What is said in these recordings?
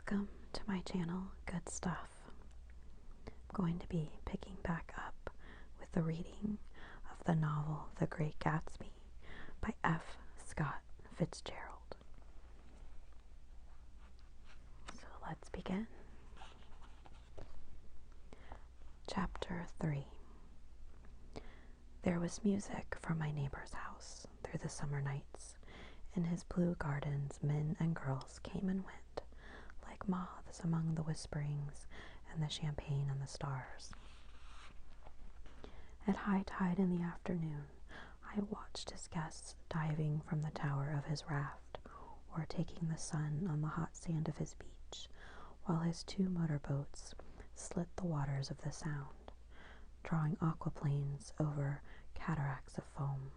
Welcome to my channel, Good Stuff. I'm going to be picking back up with the reading of the novel The Great Gatsby by F Scott Fitzgerald. So let's begin. Chapter 3. There was music from my neighbor's house through the summer nights. In his blue gardens, men and girls came and went, like moths among the whisperings and the champagne and the stars. At high tide in the afternoon, I watched his guests diving from the tower of his raft or taking the sun on the hot sand of his beach, while his two motorboats slit the waters of the Sound, drawing aquaplanes over cataracts of foam.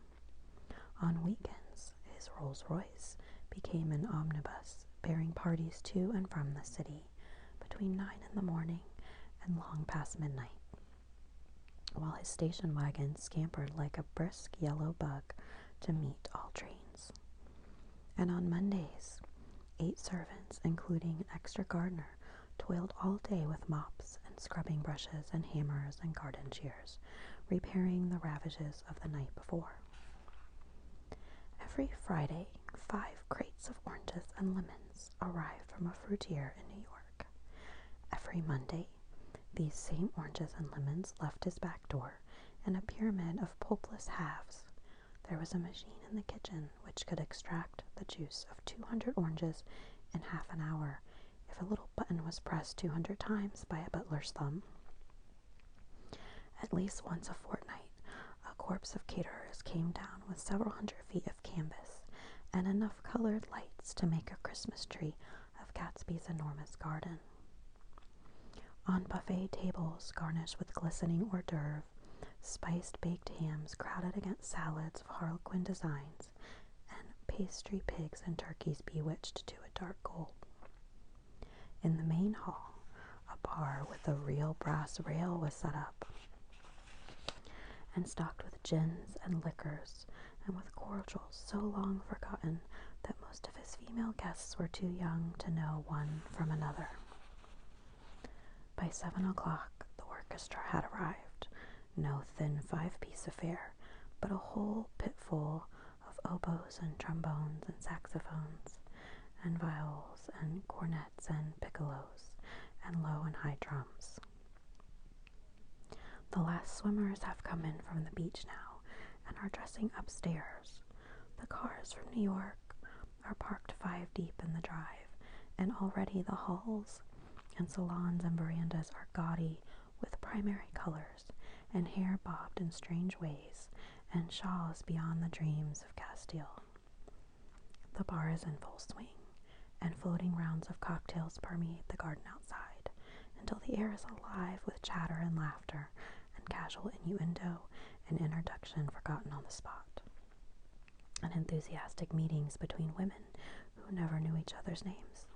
On weekends, his Rolls-Royce became an omnibus bearing parties to and from the city between 9 in the morning and long past midnight, while his station wagon scampered like a brisk yellow bug to meet all trains. And on Mondays, 8 servants, including an extra gardener, toiled all day with mops and scrubbing brushes and hammers and garden shears, repairing the ravages of the night before. Every Friday, 5 crates of oranges and lemons arrived from a fruitier in New York. Every Monday, these same oranges and lemons left his back door in a pyramid of pulpless halves. There was a machine in the kitchen which could extract the juice of 200 oranges in half an hour if a little button was pressed 200 times by a butler's thumb. At least once a fortnight, a corps of caterers came down with several hundred feet of canvas and enough colored lights to make a Christmas tree of Gatsby's enormous garden. On buffet tables garnished with glistening hors d'oeuvre, spiced baked hams crowded against salads of harlequin designs, and pastry pigs and turkeys bewitched to a dark gold. In the main hall, a bar with a real brass rail was set up, and stocked with gins and liquors, and with cordials so long forgotten that most of his female guests were too young to know one from another. By 7 o'clock, the orchestra had arrived, no thin 5-piece affair, but a whole pitful of oboes and trombones and saxophones, and viols and cornets and piccolos, and low and high drums. The last swimmers have come in from the beach now and are dressing upstairs. The cars from New York are parked 5 deep in the drive, and already the halls and salons and verandas are gaudy with primary colors and hair bobbed in strange ways and shawls beyond the dreams of Castile. The bar is in full swing, and floating rounds of cocktails permeate the garden outside until the air is alive with chatter and laughter and casual innuendo and introduction forgotten on the spot, and enthusiastic meetings between women who never knew each other's names.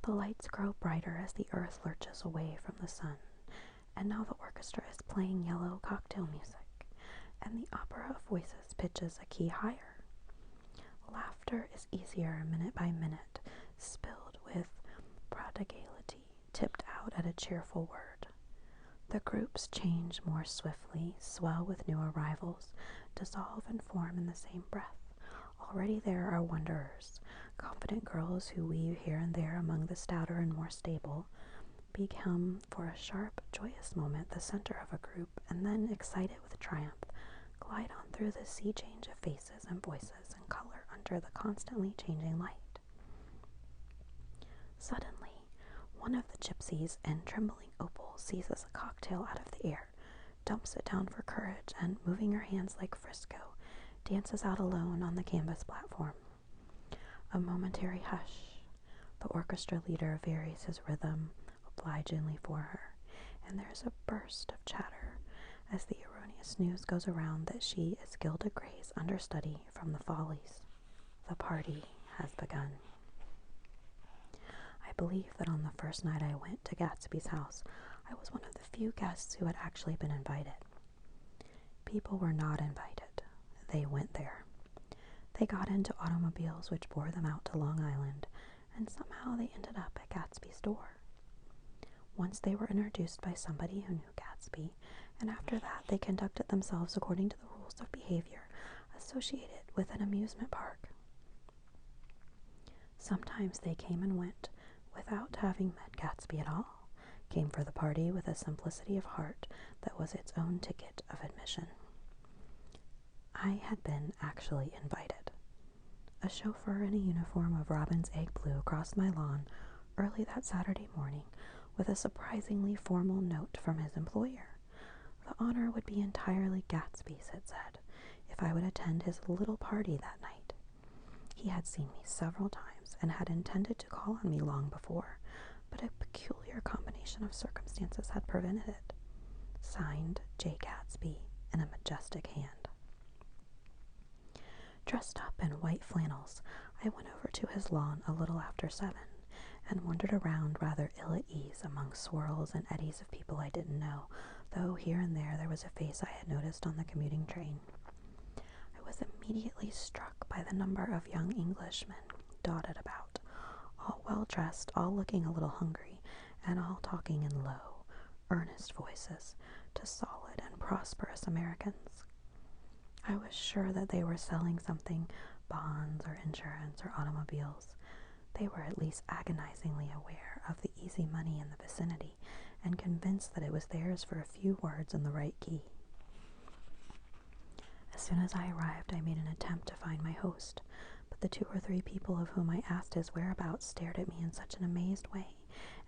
The lights grow brighter as the earth lurches away from the sun, and now the orchestra is playing yellow cocktail music, and the opera of voices pitches a key higher. Laughter is easier minute by minute, spilled with prodigality, tipped out at a cheerful word. The groups change more swiftly, swell with new arrivals, dissolve and form in the same breath. Already there are wanderers, confident girls who weave here and there among the stouter and more stable, become for a sharp, joyous moment the center of a group, and then, excited with triumph, glide on through the sea change of faces and voices and color under the constantly changing light. Suddenly, one of the gypsies in trembling opal seizes a cocktail out of the air, dumps it down for courage, and, moving her hands like Frisco, dances out alone on the canvas platform. A momentary hush. The orchestra leader varies his rhythm obligingly for her, and there is a burst of chatter as the erroneous news goes around that she is Gilda Gray's understudy from the Follies. The party has begun. I believe that on the first night I went to Gatsby's house, I was one of the few guests who had actually been invited. People were not invited. They went there. They got into automobiles which bore them out to Long Island, and somehow they ended up at Gatsby's door. Once they were introduced by somebody who knew Gatsby, and after that they conducted themselves according to the rules of behavior associated with an amusement park. Sometimes they came and went without having met Gatsby at all, came for the party with a simplicity of heart that was its own ticket of admission. I had been actually invited. A chauffeur in a uniform of robin's egg blue crossed my lawn early that Saturday morning with a surprisingly formal note from his employer. The honor would be entirely Gatsby's, it said, if I would attend his little party that night. He had seen me several times and had intended to call on me long before, but a peculiar combination of circumstances had prevented it. Signed, J. Gatsby, in a majestic hand. Dressed up in white flannels, I went over to his lawn a little after 7 and wandered around rather ill at ease among swirls and eddies of people I didn't know, though here and there was a face I had noticed on the commuting train. I was immediately struck by the number of young Englishmen dotted about, all well-dressed, all looking a little hungry, and all talking in low, earnest voices to solid and prosperous Americans. I was sure that they were selling something, bonds or insurance or automobiles. They were at least agonizingly aware of the easy money in the vicinity and convinced that it was theirs for a few words in the right key. As soon as I arrived, I made an attempt to find my host, but the 2 or 3 people of whom I asked his whereabouts stared at me in such an amazed way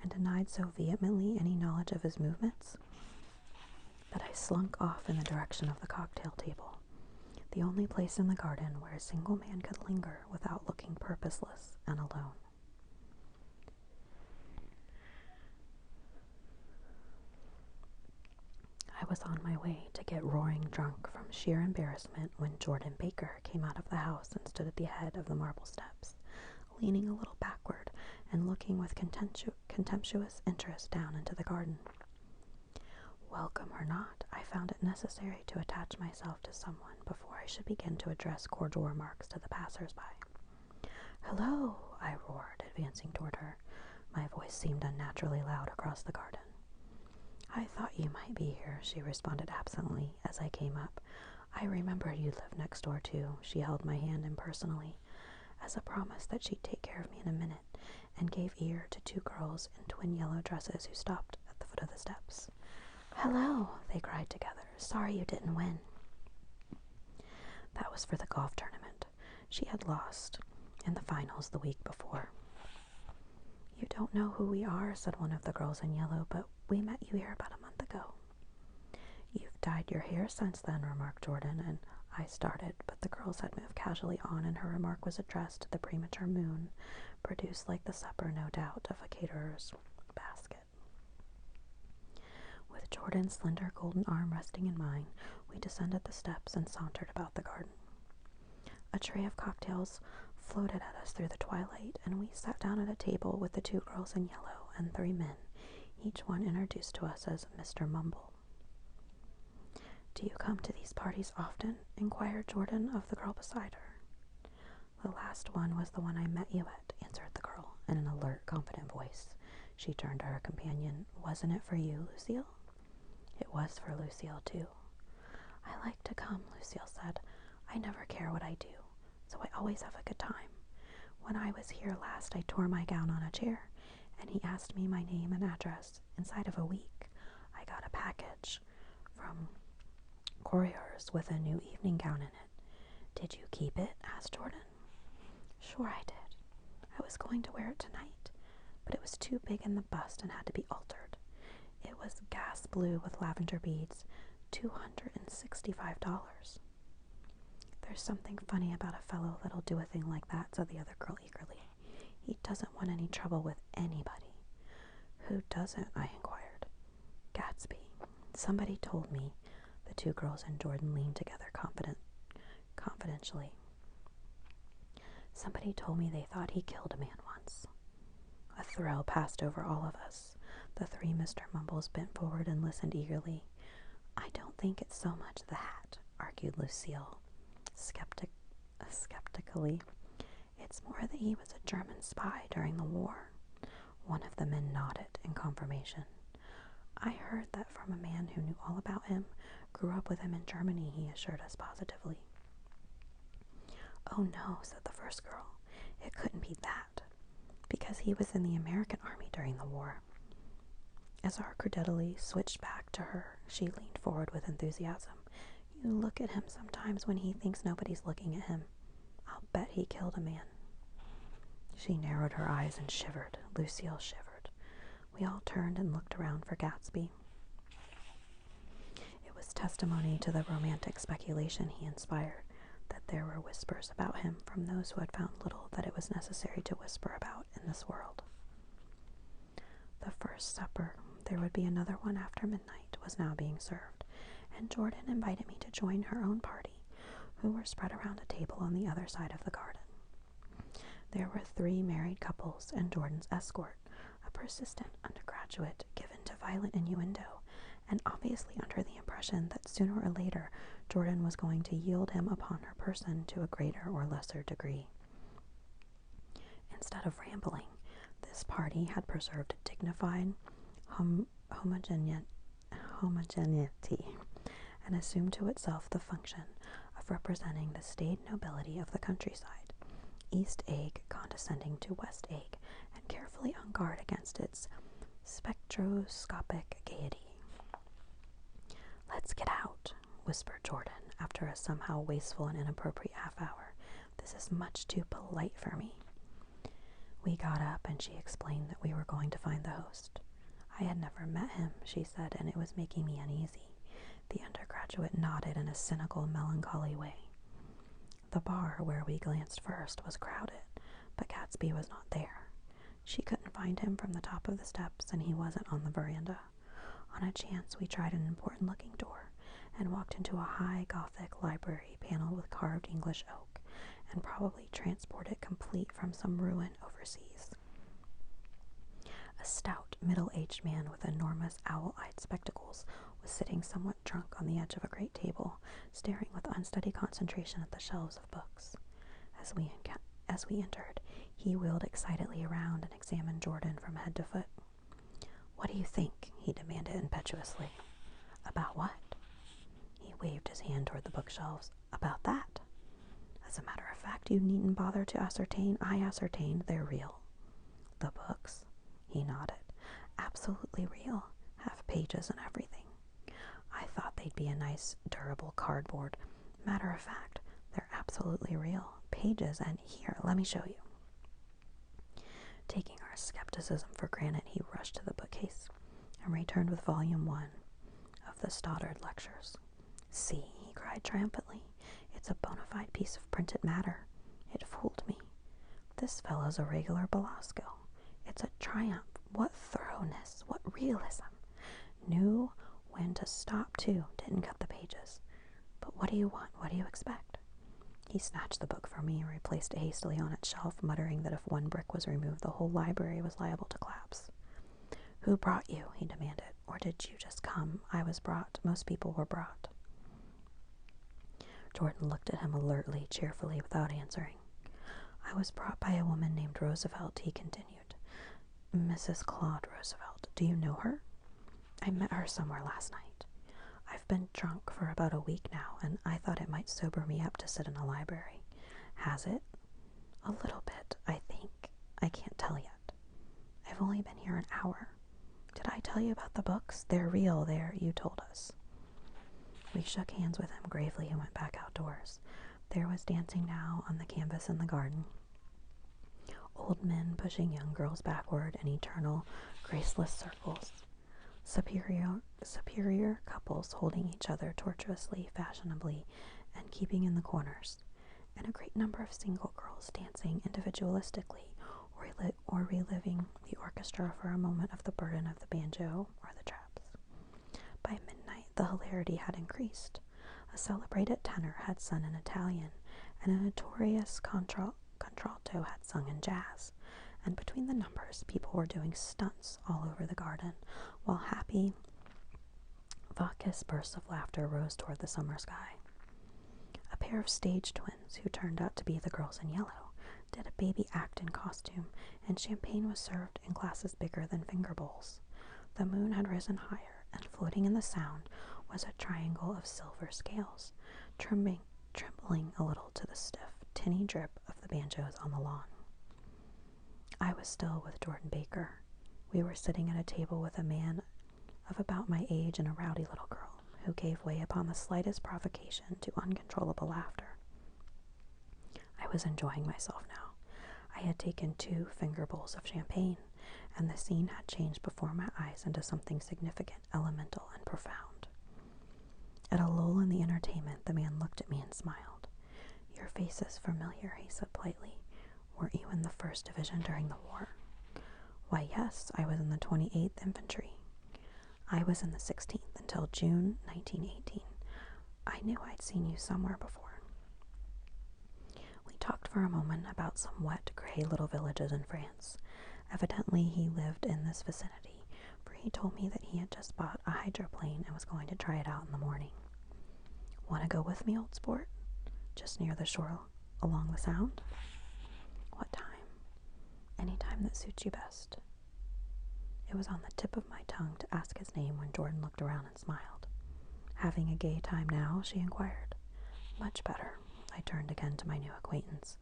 and denied so vehemently any knowledge of his movements that I slunk off in the direction of the cocktail table, the only place in the garden where a single man could linger without looking purposeless and alone. I was on my way to get roaring drunk from sheer embarrassment when Jordan Baker came out of the house and stood at the head of the marble steps, leaning a little backward and looking with contemptuous interest down into the garden. Welcome or not, I found it necessary to attach myself to someone before I should begin to address cordial remarks to the passers-by. "Hello," I roared, advancing toward her. My voice seemed unnaturally loud across the garden. "I thought you might be here," she responded absently as I came up. "I remembered you lived next door, too." She held my hand impersonally, as a promise that she'd take care of me in a minute, and gave ear to 2 girls in twin yellow dresses who stopped at the foot of the steps. "Hello," they cried together. "Sorry you didn't win." That was for the golf tournament. She had lost in the finals the week before. "You don't know who we are," said one of the girls in yellow, "but we met you here about a month ago." "You've dyed your hair since then," remarked Jordan, and I started, but the girls had moved casually on, and her remark was addressed to the premature moon, produced like the supper, no doubt, of a caterer's basket. With Jordan's slender golden arm resting in mine, we descended the steps and sauntered about the garden. A tray of cocktails floated at us through the twilight, and we sat down at a table with the 2 girls in yellow and 3 men, each one introduced to us as Mr. Mumble. "Do you come to these parties often?" inquired Jordan of the girl beside her. "The last one was the one I met you at," answered the girl, in an alert, confident voice. She turned to her companion. "Wasn't it for you, Lucille?" "It was for Lucille, too." "I like to come," Lucille said. "I never care what I do, so I always have a good time. When I was here last, I tore my gown on a chair, and he asked me my name and address. Inside of a week, I got a package from Courier's with a new evening gown in it." "Did you keep it?" asked Jordan. "Sure I did. I was going to wear it tonight, but it was too big in the bust and had to be altered. It was gas blue with lavender beads, $265. "There's something funny about a fellow that'll do a thing like that," said the other girl eagerly. "He doesn't want any trouble with anybody." "Who doesn't?" I inquired. "Gatsby. Somebody told me." The 2 girls and Jordan leaned together confidentially. "Somebody told me they thought he killed a man once." A thrill passed over all of us. The 3 Mr. Mumbles bent forward and listened eagerly. "I don't think it's so much the hat," argued Lucille skeptically. It's more that he was a German spy during the war. One of the men nodded in confirmation. I heard that from a man who knew all about him, grew up with him in Germany, he assured us positively. Oh no, said the first girl. It couldn't be that, because he was in the American army during the war. As our credulity switched back to her, she leaned forward with enthusiasm. You look at him sometimes when he thinks nobody's looking at him. I'll bet he killed a man. She narrowed her eyes and shivered. Lucille shivered. We all turned and looked around for Gatsby. It was testimony to the romantic speculation he inspired that there were whispers about him from those who had found little that it was necessary to whisper about in this world. The first supper, there would be another one after midnight, was now being served, and Jordan invited me to join her own party, who were spread around a table on the other side of the garden. There were 3 married couples and Jordan's escort, a persistent undergraduate given to violent innuendo, and obviously under the impression that sooner or later Jordan was going to yield him upon her person to a greater or lesser degree. Instead of rambling, this party had preserved dignified homogeneity and assumed to itself the function of representing the staid nobility of the countryside, East Egg condescending to West Egg and carefully on guard against its spectroscopic gaiety. Let's get out, whispered Jordan after a somehow wasteful and inappropriate half-hour. This is much too polite for me. We got up and she explained that we were going to find the host. I had never met him, she said, and it was making me uneasy. The undergraduate nodded in a cynical, melancholy way. The bar, where we glanced first, was crowded, but Gatsby was not there. She couldn't find him from the top of the steps, and he wasn't on the veranda. On a chance, we tried an important-looking door and walked into a high Gothic library paneled with carved English oak, and probably transported complete from some ruin overseas. A stout, middle-aged man with enormous owl-eyed spectacles was sitting somewhat drunk on the edge of a great table, staring with unsteady concentration at the shelves of books. As we entered, he wheeled excitedly around and examined Jordan from head to foot. What do you think? He demanded impetuously. About what? He waved his hand toward the bookshelves. About that. As a matter of fact, you needn't bother to ascertain. I ascertained they're real. The books? He nodded. Absolutely real. Have pages and everything. I thought they'd be a nice, durable cardboard. Matter of fact, they're absolutely real. Pages, and here, let me show you. Taking our skepticism for granted, he rushed to the bookcase and returned with volume 1 of the Stoddard Lectures. See, he cried triumphantly. It's a bona fide piece of printed matter. It fooled me. This fellow's a regular Belasco. It's a triumph. What thoroughness. What realism. Knew when to stop, too. Didn't cut the pages. But what do you want? What do you expect? He snatched the book from me and replaced it hastily on its shelf, muttering that if one brick was removed, the whole library was liable to collapse. Who brought you? He demanded. Or did you just come? I was brought. Most people were brought. Jordan looked at him alertly, cheerfully, without answering. I was brought by a woman named Roosevelt, he continued. Mrs. Claude Roosevelt. Do you know her? I met her somewhere last night. I've been drunk for about a week now, and I thought it might sober me up to sit in a library. Has it? A little bit, I think. I can't tell yet. I've only been here an hour. Did I tell you about the books? They're real, you told us. We shook hands with him gravely and went back outdoors. There was dancing now on the canvas in the garden. Old men pushing young girls backward in eternal, graceless circles. Superior couples holding each other tortuously, fashionably, and keeping in the corners. And a great number of single girls dancing individualistically or reliving the orchestra for a moment of the burden of the banjo or the traps. By midnight, the hilarity had increased. A celebrated tenor had sung in Italian, and a notorious contralto had sung in jazz, and between the numbers, people were doing stunts all over the garden, while happy, vacuous bursts of laughter rose toward the summer sky. A pair of stage twins, who turned out to be the girls in yellow, did a baby act in costume, and champagne was served in glasses bigger than finger bowls. The moon had risen higher, and floating in the sound was a triangle of silver scales, trembling a little to the stiff, tinny drip of the banjos on the lawn. I was still with Jordan Baker. We were sitting at a table with a man of about my age and a rowdy little girl, who gave way upon the slightest provocation to uncontrollable laughter. I was enjoying myself now. I had taken 2 finger bowls of champagne, and the scene had changed before my eyes into something significant, elemental, and profound. At a lull in the entertainment, the man looked at me and smiled. "Your face is familiar," he said politely. "Weren't you in the 1st Division during the war?" "Why, yes, I was in the 28th Infantry. I was in the 16th until June 1918. I knew I'd seen you somewhere before." We talked for a moment about some wet, gray little villages in France. Evidently, he lived in this vicinity, for he told me that he had just bought a hydroplane and was going to try it out in the morning. "Want to go with me, old sport? Just near the shore along the Sound?" "What time?" "Any time that suits you best." It was on the tip of my tongue to ask his name when Jordan looked around and smiled. "Having a gay time now?" she inquired. "Much better." I turned again to my new acquaintance.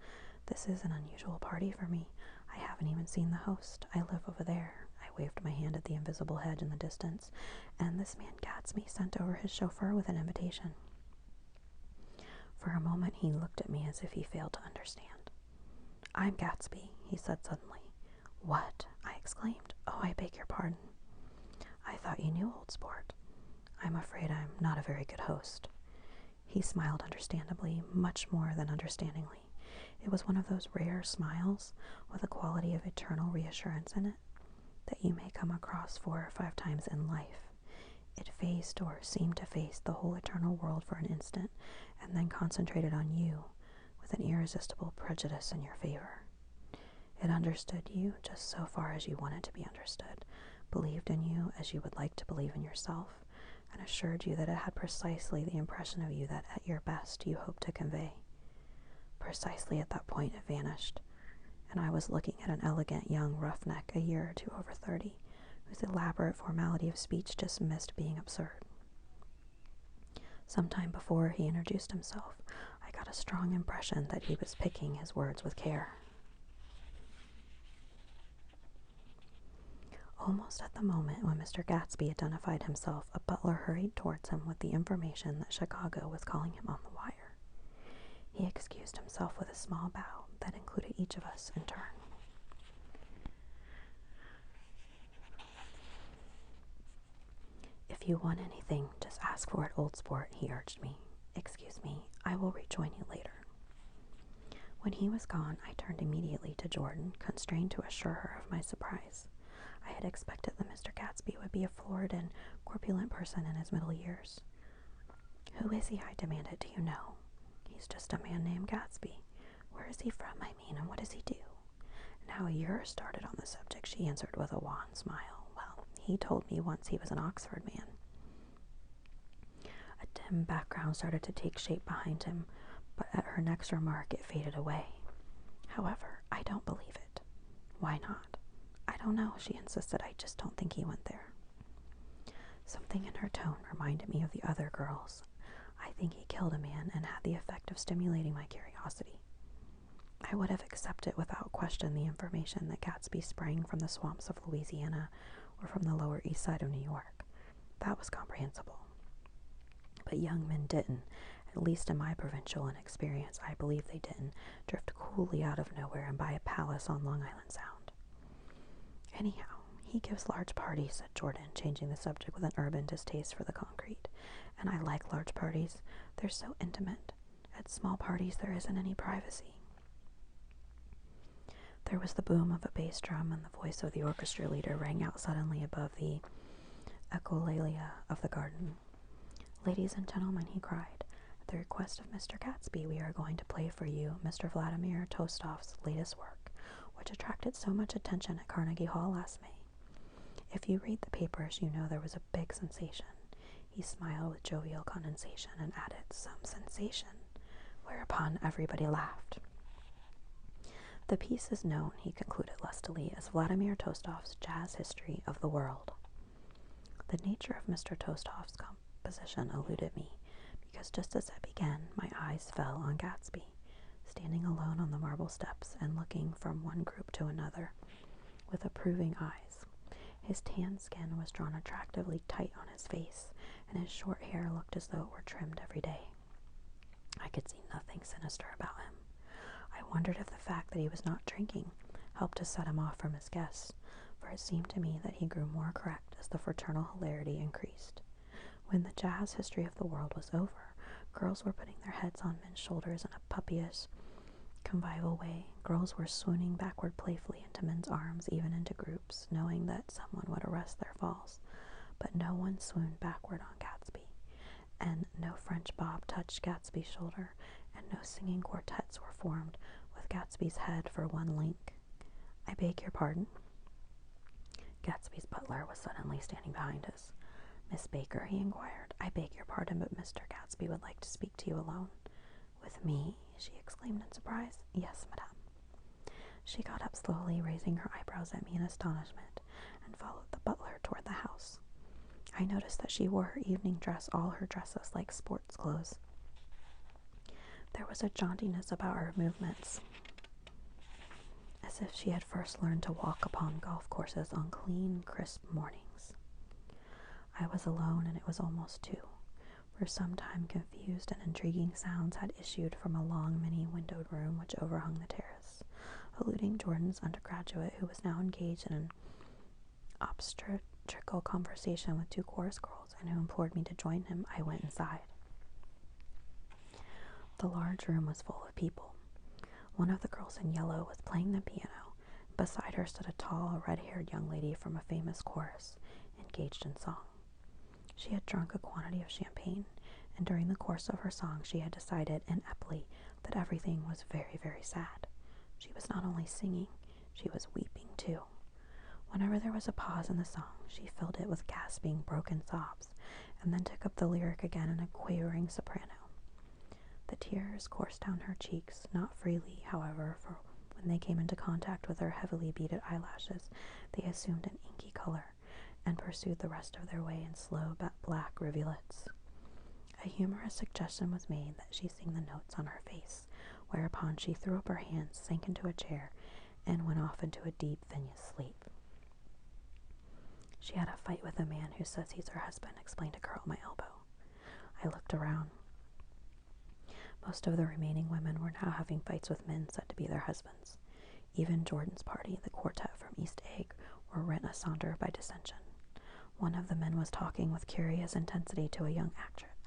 "This is an unusual party for me. I haven't even seen the host. I live over there." I waved my hand at the invisible hedge in the distance, and this man Gatsby sent over his chauffeur with an invitation. For a moment he looked at me as if he failed to understand. "I'm Gatsby," he said suddenly. "What?" I exclaimed. "Oh, I beg your pardon." "I thought you knew, old sport." "I'm afraid I'm not a very good host." He smiled understandably, much more than understandingly. It was one of those rare smiles with a quality of eternal reassurance in it that you may come across 4 or 5 times in life. It faced or seemed to face the whole eternal world for an instant, and then concentrated on you with an irresistible prejudice in your favor. It understood you just so far as you wanted to be understood, believed in you as you would like to believe in yourself, and assured you that it had precisely the impression of you that at your best you hoped to convey. Precisely at that point it vanished, and I was looking at an elegant young roughneck a year or 2 over 30, whose elaborate formality of speech just missed being absurd. Some time before he introduced himself, I got a strong impression that he was picking his words with care. Almost at the moment when Mr. Gatsby identified himself, a butler hurried towards him with the information that Chicago was calling him on the wire. He excused himself with a small bow that included each of us in turn. "If you want anything, just ask for it, old sport," he urged me. "Excuse me, I will rejoin you later." When he was gone, I turned immediately to Jordan, constrained to assure her of my surprise. I had expected that Mr. Gatsby would be a florid and corpulent person in his middle years. "Who is he?" I demanded. "Do you know?" "He's just a man named Gatsby." "Where is he from, I mean, and what does he do?" "Now you're started on the subject," she answered with a wan smile. "Well, he told me once he was an Oxford man." A dim background started to take shape behind him, but at her next remark it faded away. "However, I don't believe it." "Why not?" "I don't know," she insisted. "I just don't think he went there." Something in her tone reminded me of the other girls. I think he killed a man and had the effect of stimulating my curiosity. I would have accepted without question the information that Gatsby sprang from the swamps of Louisiana or from the Lower East Side of New York. That was comprehensible. But young men didn't, at least in my provincial inexperience, I believe they didn't, drift coolly out of nowhere and buy a palace on Long Island Sound. "Anyhow, he gives large parties," said Jordan, changing the subject with an urban distaste for the concrete. "And I like large parties. They're so intimate. At small parties there isn't any privacy." There was the boom of a bass drum, and the voice of the orchestra leader rang out suddenly above the echolalia of the garden. "Ladies and gentlemen," he cried, "at the request of Mr. Gatsby, we are going to play for you Mr. Vladimir Tostof's latest work, which attracted so much attention at Carnegie Hall last May. If you read the papers, you know there was a big sensation." He smiled with jovial condescension and added, "Some sensation," whereupon everybody laughed. The piece is known, he concluded lustily, as Vladimir Tolstoy's Jazz History of the World. The nature of Mr. Tolstoy's composition eluded me, because just as it began, my eyes fell on Gatsby, standing alone on the marble steps and looking from one group to another with approving eyes. His tan skin was drawn attractively tight on his face, and his short hair looked as though it were trimmed every day. I could see nothing sinister about him. I wondered if the fact that he was not drinking helped to set him off from his guests, for it seemed to me that he grew more correct as the fraternal hilarity increased. When the Jazz History of the World was over, girls were putting their heads on men's shoulders in a puppyish, convivial way. Girls were swooning backward playfully into men's arms, even into groups, knowing that someone would arrest their falls. But no one swooned backward on Gatsby, and no French bob touched Gatsby's shoulder, and no singing quartets were formed with Gatsby's head for one link. "I beg your pardon?" Gatsby's butler was suddenly standing behind us. "Miss Baker," he inquired, "I beg your pardon, but Mr. Gatsby would like to speak to you alone." "With me?" she exclaimed in surprise. "Yes, madame." She got up slowly, raising her eyebrows at me in astonishment, and followed the butler toward the house. I noticed that she wore her evening dress, all her dresses like sports clothes. There was a jauntiness about her movements, as if she had first learned to walk upon golf courses on clean, crisp mornings. I was alone, and it was almost 2. For some time confused and intriguing sounds had issued from a long, many-windowed room which overhung the terrace, eluding Jordan's undergraduate, who was now engaged in an obstetrical conversation with 2 chorus girls, and who implored me to join him. I went inside. The large room was full of people. One of the girls in yellow was playing the piano. Beside her stood a tall, red-haired young lady from a famous chorus, engaged in song. She had drunk a quantity of champagne, and during the course of her song she had decided, ineptly, that everything was very, very sad. She was not only singing, she was weeping too. Whenever there was a pause in the song, she filled it with gasping, broken sobs, and then took up the lyric again in a quavering soprano. The tears coursed down her cheeks, not freely, however, for when they came into contact with her heavily beaded eyelashes, they assumed an inky color, and pursued the rest of their way in slow black rivulets. A humorous suggestion was made that she sing the notes on her face, whereupon she threw up her hands, sank into a chair, and went off into a deep, vinous sleep. "She had a fight with a man who says he's her husband," explained a girl at my elbow. I looked around. Most of the remaining women were now having fights with men said to be their husbands. Even Jordan's party, the quartet from East Egg, were rent asunder by dissension. One of the men was talking with curious intensity to a young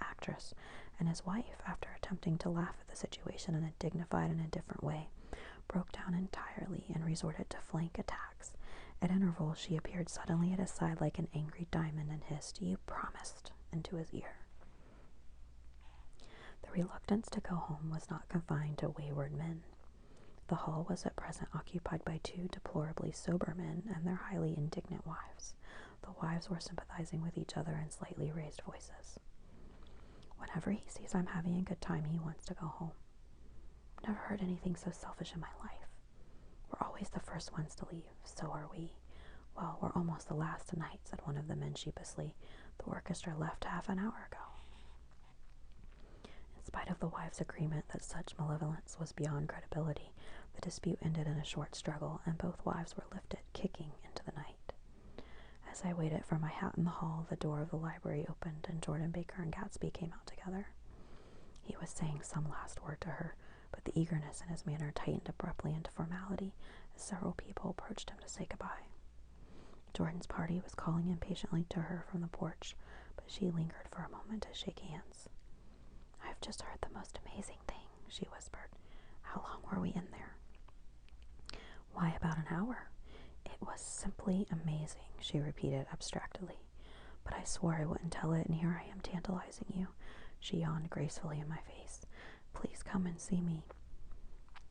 actress, and his wife, after attempting to laugh at the situation in a dignified and indifferent way, broke down entirely and resorted to flank attacks. At intervals she appeared suddenly at his side like an angry diamond and hissed, "You promised," into his ear. The reluctance to go home was not confined to wayward men. The hall was at present occupied by 2 deplorably sober men and their highly indignant wives. The wives were sympathizing with each other in slightly raised voices. "Whenever he sees I'm having a good time, he wants to go home. Never heard anything so selfish in my life. We're always the first ones to leave. So are we." "Well, we're almost the last tonight," said one of the men sheepishly. "The orchestra left half an hour ago." In spite of the wives' agreement that such malevolence was beyond credibility, the dispute ended in a short struggle, and both wives were lifted, kicking, into the night. As I waited for my hat in the hall, the door of the library opened, and Jordan Baker and Gatsby came out together. He was saying some last word to her, but the eagerness in his manner tightened abruptly into formality as several people approached him to say goodbye. Jordan's party was calling impatiently to her from the porch, but she lingered for a moment to shake hands. "I've just heard the most amazing thing," she whispered. "How long were we in there?" "Why, about an hour. It was simply amazing," she repeated abstractedly. "But I swore I wouldn't tell it, and here I am tantalizing you." She yawned gracefully in my face. "Please come and see me.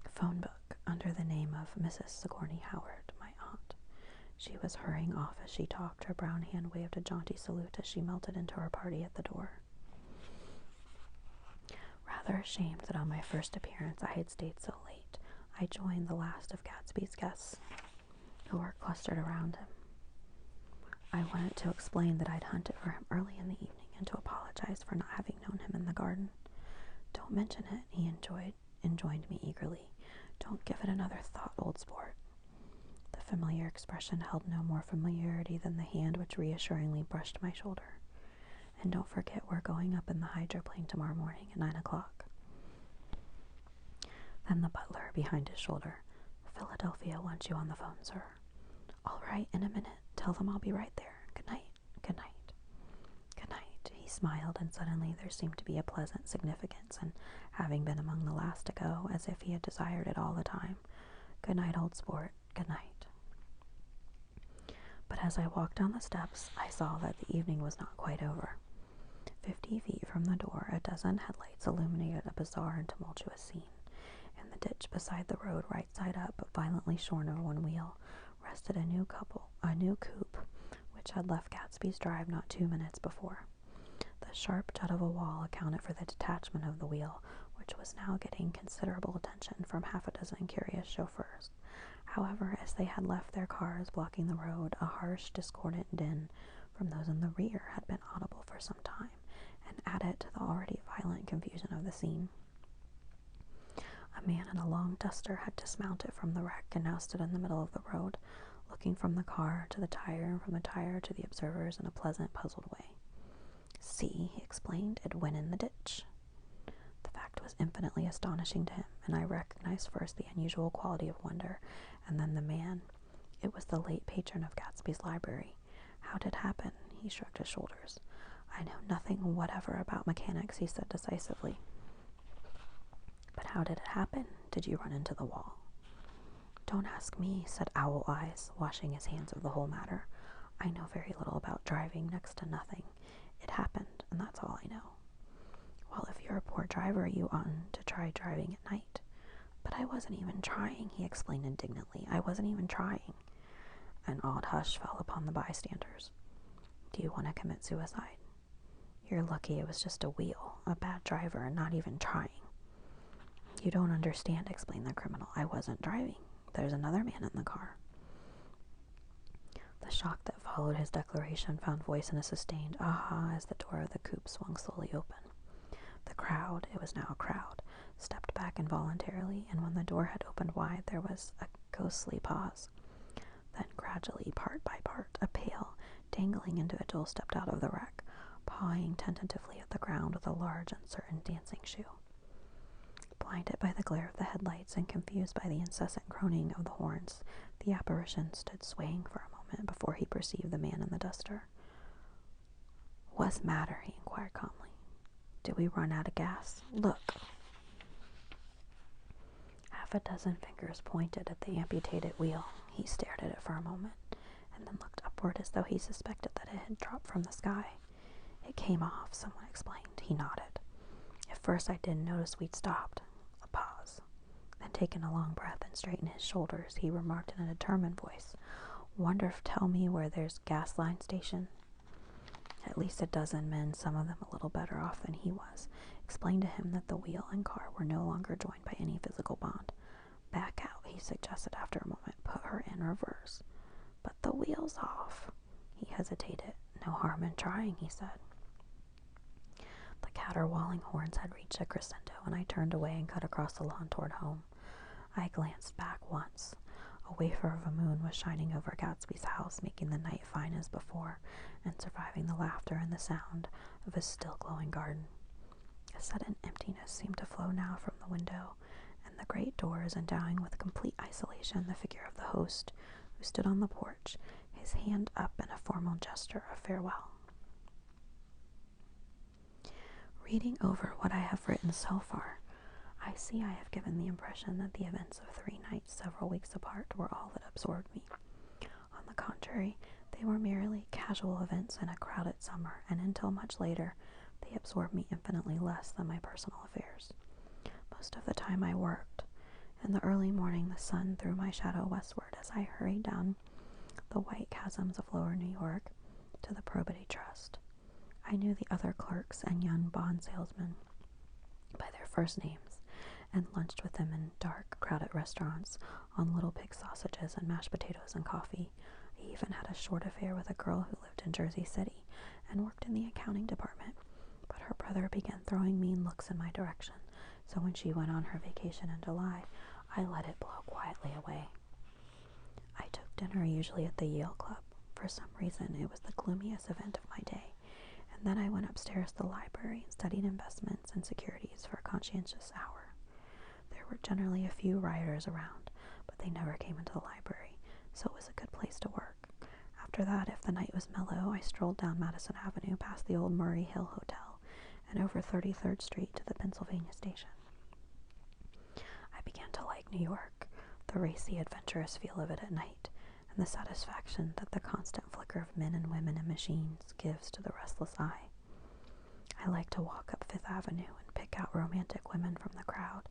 Phone book under the name of Mrs. Sigourney Howard, my aunt." She was hurrying off as she talked. Her brown hand waved a jaunty salute as she melted into her party at the door. Rather ashamed that on my first appearance I had stayed so late, I joined the last of Gatsby's guests who were clustered around him. I wanted to explain that I'd hunted for him early in the evening and to apologize for not having known him in the garden. "Don't mention it," he enjoined me eagerly. "Don't give it another thought, old sport." The familiar expression held no more familiarity than the hand which reassuringly brushed my shoulder. "And don't forget we're going up in the hydroplane tomorrow morning at 9 o'clock. Then the butler, behind his shoulder, "Philadelphia wants you on the phone, sir." "All right, in a minute. Tell them I'll be right there. Good night, good night, good night." He smiled, and suddenly there seemed to be a pleasant significance in having been among the last to go, as if he had desired it all the time. "Good night, old sport, good night." But as I walked down the steps, I saw that the evening was not quite over. 50 feet from the door, a dozen headlights illuminated a bizarre and tumultuous scene. In the ditch beside the road, right side up, but violently shorn of one wheel, rested a new coupe, which had left Gatsby's drive not 2 minutes before. The sharp jut of a wall accounted for the detachment of the wheel, which was now getting considerable attention from half a dozen curious chauffeurs. However, as they had left their cars blocking the road, a harsh, discordant din from those in the rear had been audible for some time, and added to the already violent confusion of the scene. A man in a long duster had dismounted from the wreck and now stood in the middle of the road, looking from the car to the tire and from the tire to the observers in a pleasant, puzzled way. "See," he explained, "it went in the ditch." The fact was infinitely astonishing to him, and I recognized first the unusual quality of wonder, and then the man. It was the late patron of Gatsby's library. "How did it happen?" He shrugged his shoulders. "I know nothing whatever about mechanics," he said decisively. "But how did it happen? Did you run into the wall?" "Don't ask me," said Owl Eyes, washing his hands of the whole matter. "I know very little about driving, next to nothing. It happened, and that's all I know." "Well, if you're a poor driver, you oughtn't to try driving at night." "But I wasn't even trying," he explained indignantly. "I wasn't even trying." An odd hush fell upon the bystanders. "Do you want to commit suicide?" "You're lucky it was just a wheel, a bad driver, and not even trying." "You don't understand," explained the criminal. "I wasn't driving. There's another man in the car." The shock that followed his declaration found voice in a sustained "aha" as the door of the coupe swung slowly open. The crowd, it was now a crowd, stepped back involuntarily, and when the door had opened wide, there was a ghostly pause. Then gradually, part by part, a pale, dangling individual stepped out of the wreck, pawing tentatively at the ground with a large, uncertain dancing shoe. Blinded by the glare of the headlights and confused by the incessant groaning of the horns, the apparition stood swaying for a moment before he perceived the man in the duster. "What's the matter?" he inquired calmly. "Did we run out of gas? Look." Half a dozen fingers pointed at the amputated wheel. He stared at it for a moment, and then looked upward as though he suspected that it had dropped from the sky. "It came off," someone explained. He nodded. "At first I didn't notice we'd stopped." A pause. Then, taking a long breath and straightening his shoulders, he remarked in a determined voice, "Wonder if tell me where there's gas line station." At least a dozen men, some of them a little better off than he was, explained to him that the wheel and car were no longer joined by any physical bond. "Back out," he suggested after a moment. "Put her in reverse." "But the wheel's off." He hesitated. "No harm in trying," he said. The caterwauling horns had reached a crescendo, and I turned away and cut across the lawn toward home. I glanced back once. A wafer of a moon was shining over Gatsby's house, making the night fine as before, and surviving the laughter and the sound of his still glowing garden. A sudden emptiness seemed to flow now from the window, and the great doors endowing with complete isolation the figure of the host, who stood on the porch, his hand up in a formal gesture of farewell. Reading over what I have written so far, I see I have given the impression that the events of 3 nights several weeks apart were all that absorbed me. On the contrary, they were merely casual events in a crowded summer, and until much later, they absorbed me infinitely less than my personal affairs. Most of the time I worked. In the early morning the sun threw my shadow westward as I hurried down the white chasms of lower New York to the Probity Trust. I knew the other clerks and young bond salesmen by their first names, and lunched with him in dark, crowded restaurants on little pig sausages and mashed potatoes and coffee. I even had a short affair with a girl who lived in Jersey City and worked in the accounting department, but her brother began throwing mean looks in my direction, so when she went on her vacation in July, I let it blow quietly away. I took dinner usually at the Yale Club. For some reason, it was the gloomiest event of my day, and then I went upstairs to the library and studied investments and securities for a conscientious hour. There were generally a few rioters around, but they never came into the library, so it was a good place to work. After that, if the night was mellow, I strolled down Madison Avenue past the old Murray Hill Hotel and over 33rd Street to the Pennsylvania Station. I began to like New York, the racy, adventurous feel of it at night, and the satisfaction that the constant flicker of men and women and machines gives to the restless eye. I liked to walk up Fifth Avenue and pick out romantic women from the crowd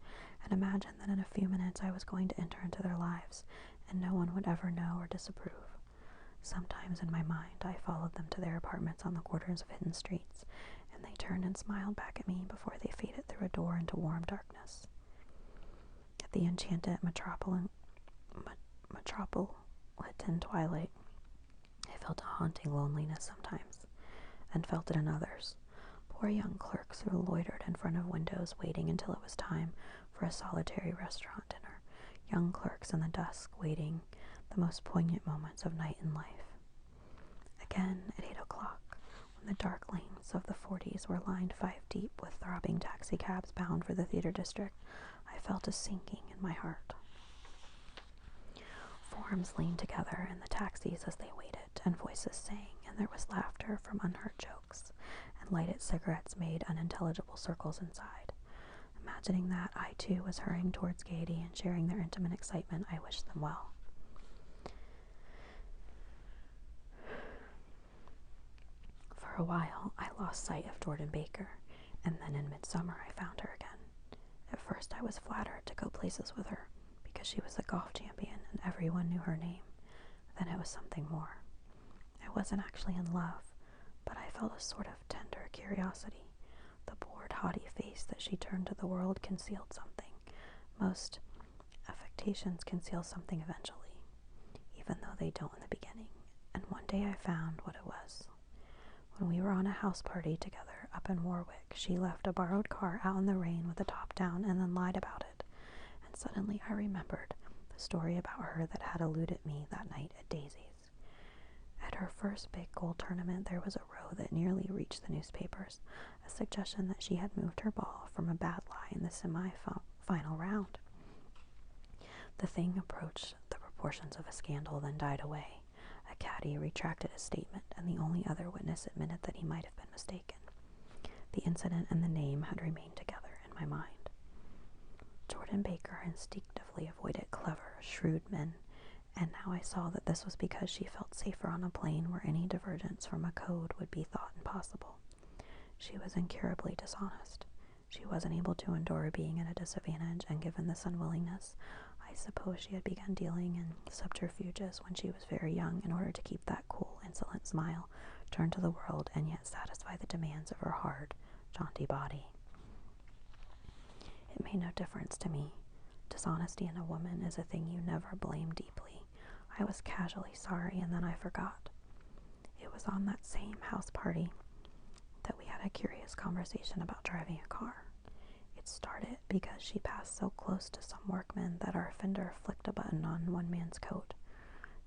and imagine that in a few minutes I was going to enter into their lives and no one would ever know or disapprove. Sometimes in my mind I followed them to their apartments on the corners of hidden streets, and they turned and smiled back at me before they faded through a door into warm darkness. At the enchanted metropolitan twilight, I felt a haunting loneliness sometimes, and felt it in others. Poor young clerks who loitered in front of windows waiting until it was time for a solitary restaurant dinner. Young clerks in the dusk waiting the most poignant moments of night and life. Again, at 8 o'clock, when the dark lanes of the 40s were lined 5 deep with throbbing taxicabs bound for the theater district, I felt a sinking in my heart. Forms leaned together in the taxis as they waited, and voices sang, and there was laughter from unheard jokes, and lighted cigarettes made unintelligible circles inside. Imagining that, I too was hurrying towards gaiety and sharing their intimate excitement, I wished them well. For a while, I lost sight of Jordan Baker, and then in midsummer I found her again. At first I was flattered to go places with her, because she was a golf champion and everyone knew her name. Then it was something more. I wasn't actually in love, but I felt a sort of tender curiosity. The bored, haughty face that she turned to the world concealed something. Most affectations conceal something eventually, even though they don't in the beginning, and one day I found what it was. When we were on a house party together up in Warwick, she left a borrowed car out in the rain with the top down and then lied about it. And suddenly I remembered the story about her that had eluded me that night at Daisy's. At her first big gold tournament, there was a row that nearly reached the newspapers, a suggestion that she had moved her ball from a bad lie in the semi-final round. The thing approached the proportions of a scandal, then died away. A caddy retracted his statement, and the only other witness admitted that he might have been mistaken. The incident and the name had remained together in my mind. Jordan Baker instinctively avoided clever, shrewd men, and now I saw that this was because she felt safer on a plane where any divergence from a code would be thought impossible. She was incurably dishonest. She wasn't able to endure being at a disadvantage, and given this unwillingness, I suppose she had begun dealing in subterfuges when she was very young in order to keep that cool, insolent smile turned to the world and yet satisfy the demands of her hard, jaunty body. It made no difference to me. Dishonesty in a woman is a thing you never blame deeply. I was casually sorry, and then I forgot. It was on that same house party that we had a curious conversation about driving a car. It started because she passed so close to some workmen that our fender flicked a button on one man's coat.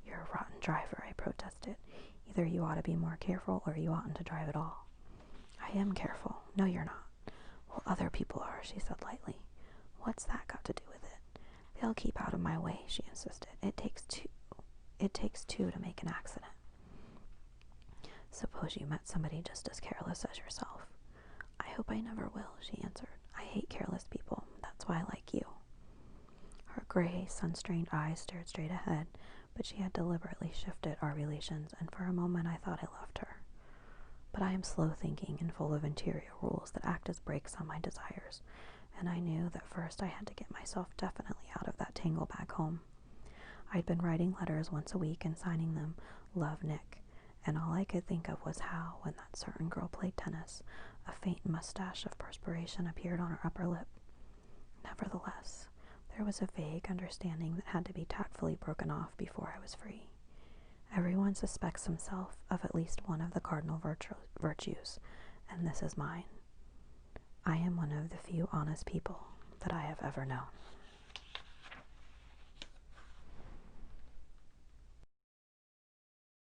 "You're a rotten driver," I protested. "Either you ought to be more careful or you oughtn't to drive at all." "I am careful." "No, you're not." "Well, other people are," she said lightly. "What's that got to do with it?" "They'll keep out of my way," she insisted. It takes two to make an accident." "Suppose you met somebody just as careless as yourself." "I hope I never will," she answered. "I hate careless people. That's why I like you." Her gray, sun-strained eyes stared straight ahead, but she had deliberately shifted our relations, and for a moment I thought I loved her. But I am slow-thinking and full of interior rules that act as brakes on my desires, and I knew that first I had to get myself definitely out of that tangle back home. I'd been writing letters once a week and signing them, "Love, Nick," and all I could think of was how, when that certain girl played tennis, a faint mustache of perspiration appeared on her upper lip. Nevertheless, there was a vague understanding that had to be tactfully broken off before I was free. Everyone suspects himself of at least one of the cardinal virtues, and this is mine. I am one of the few honest people that I have ever known.